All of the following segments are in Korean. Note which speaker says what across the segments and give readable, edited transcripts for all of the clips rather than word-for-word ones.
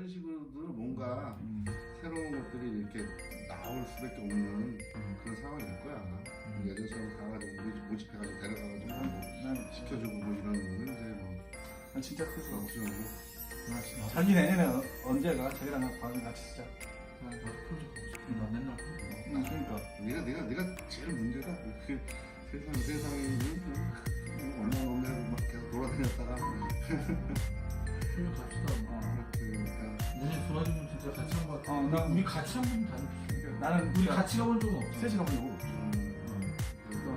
Speaker 1: 그런 식으로 뭔가 새로운 것들이 이렇게 나올 수밖에 없는 그런 상황일 거야. 예전처럼 가가지고 모집해가지고 데려가가지고 뭐 시켜주고 뭐 이런 거는 이제 뭐
Speaker 2: 난 진짜 클 수가 없어.
Speaker 1: 없죠.
Speaker 2: 자기 내년에 언제가 자기랑 방을 같이 쓰자.
Speaker 3: 나도 프로젝트 하고 싶은데 나 맨날
Speaker 2: 그러니까
Speaker 1: 내가 제일 문제가 그 세상에 얼마나 막 계속 돌아다녔다가
Speaker 3: 프로젝트 갑시다.
Speaker 1: 그러니까
Speaker 3: 운이 좋아지면 진짜 같이 한번
Speaker 2: 나
Speaker 3: 우리 같이 한번 다니고
Speaker 2: 나는
Speaker 3: 우리 같이 가본 적은 없어.
Speaker 2: 셋이 가본 적 없어. 그러니까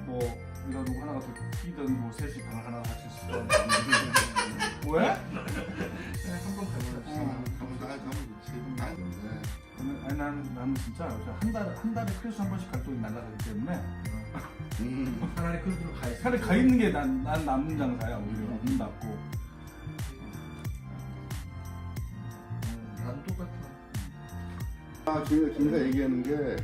Speaker 2: 뭐 우리가 누구 하나가 더 끼든 뭐 셋이 방을 하나 같이 쓰든 왜?
Speaker 3: 한번 가면
Speaker 1: 가면 좋지.
Speaker 2: 아니 나는 진짜 한 달에 크리스 한 번씩 갈 돈이 날라가기 때문에
Speaker 3: 차라리 그런 가 있어.
Speaker 2: 차라리 가 있는 게 난 남는 장사야. 오히려 문 닫고.
Speaker 3: 나도 똑같아.
Speaker 1: 김이가 얘기하는 게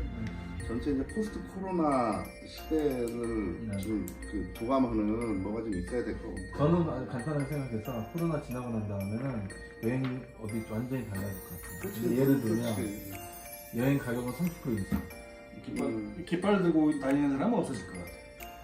Speaker 1: 전체 이제 포스트 코로나 시대를 지금 그 도감하는 뭐가 좀 있어야 될 거 같아요.
Speaker 4: 저는 아주 간단하게 생각해서 코로나 지나고 난 다음에는 여행이 어디 완전히 달라질 것 같아요. 근데 예를 들면 여행 가격은 30% 인상.
Speaker 2: 깃발 들고 다니는 사람은 없어질 것 같아.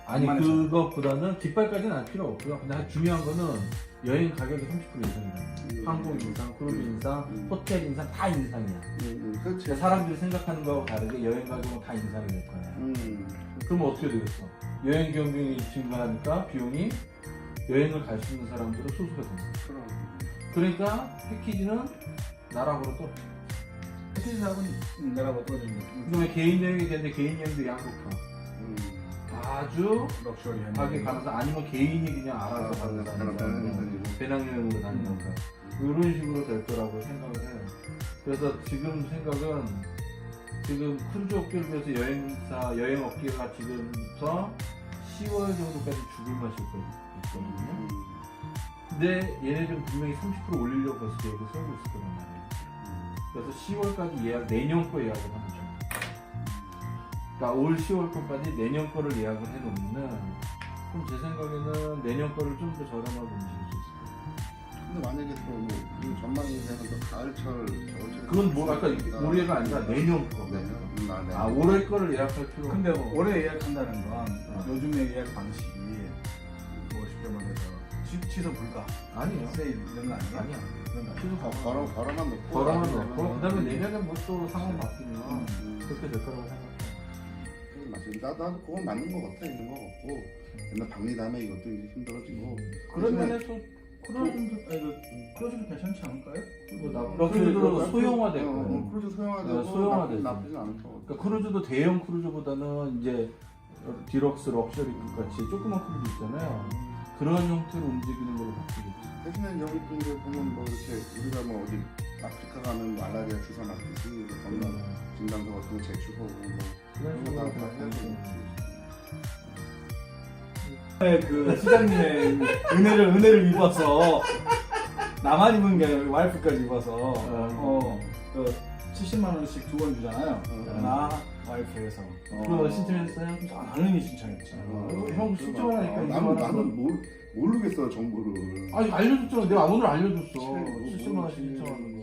Speaker 4: 아니
Speaker 2: 웬만해서.
Speaker 4: 그것보다는 깃발까지는 안 필요 없고요. 근데 중요한 거는 여행 가격이 30% 인상이에요. 항공 인상, 크루즈 인상, 호텔 인상 다 인상이야.
Speaker 1: 그렇지.
Speaker 4: 그러니까 사람들이 생각하는 거하고 다르게 여행 가격은 다 인상이 될 거예요. 그러면 어떻게 되겠어? 여행 경비이 증가하니까 비용이 여행을 갈 수 있는 사람들은 소수가 됩니다. 그러니까 패키지는 나락으로 떨어져.
Speaker 2: 패키지 사업은 내가 못 떨어지는 거.
Speaker 4: 그다음에 개인 여행이 되는데 개인 여행도 양극화. 아주
Speaker 2: 럭셔리한.
Speaker 4: 가게 가면서 아니면 개인이 그냥 알아서 가는 사람, 배낭여행으로 다니는 거 이런 식으로 될 거라고 생각을 해요. 그래서 지금 생각은 지금 크루즈 업계를 위해서 여행 업계가 지금부터 10월 정도까지 죽을 맛일 거거든요. 근데 얘네들은 분명히 30% 올리려고 벌써 계획을 세우고 있을 거란 말이에요. 그래서 10월까지 예약, 내년 거 예약을 하면 좀. 그러니까 올 10월 거까지 내년 거를 예약을 해놓으면은 그럼 제 생각에는 내년 거를 좀 더 저렴하게 움직일 수 있을 거예요.
Speaker 1: 근데 만약에 또뭐 전망이 되는 또 가을철, 겨울철
Speaker 4: 그건 뭐 아까 올해가 아니라 내년 거. 아 올해 거를 예약할 필요.
Speaker 2: 근데 올해 예약한다는 건 요즘의 예약 방식이 뭐 쉽게 말해서 취소 불가.
Speaker 4: 아니에요.
Speaker 2: 세일 이런 거 아니야?
Speaker 4: 아니야.
Speaker 2: 이런 거 아니야?
Speaker 4: 취소
Speaker 1: 걸어만 놓고
Speaker 4: 걸어만 넣고 그다음에 내년에 뭐 또 상황 바뀌면 그렇게 될 거라고 생각해요.
Speaker 1: 나도 그건 맞는 거 같아. 있는 거 같고 옛날 박리담에 이것도 이제 힘들어지고
Speaker 4: 그런 면에서
Speaker 2: 크루즈도 괜찮지 않을까요?
Speaker 4: 크루즈도 소형화될 거예요.
Speaker 1: 크루즈 소형화되고
Speaker 4: 소형화되죠.
Speaker 1: 나쁘진 않을 것 같아.
Speaker 4: 그러니까 크루즈도 대형 크루즈보다는 이제 디럭스 럭셔리 같이 조그만 크루즈 있잖아요. 그런 형태로 움직이는 걸로 바뀌겠죠.
Speaker 1: 대신에 여기 또 이제 보면 뭐 이렇게 우리가 뭐 어디 아프리카 가면 말라리아 주사 맞듯이 건강 진단서 같은 거 제출하고 뭐 그런 거 다 해야 되겠지.
Speaker 2: 그 시장님의 은혜를 입어서 나만 입은 게 아니라 와이프까지 입어서 그 70만 원씩 2번 주잖아요. 나 와이프에서.
Speaker 4: 그거 신청했어요?
Speaker 2: 당연히 신청했죠.
Speaker 4: 형 신청하니까
Speaker 1: 나는 모르겠어 정보를.
Speaker 4: 아니 알려줬잖아. 내가 오늘 알려줬어.
Speaker 1: 그치,
Speaker 4: 70만 원씩
Speaker 1: 모르지.
Speaker 4: 신청하는 거.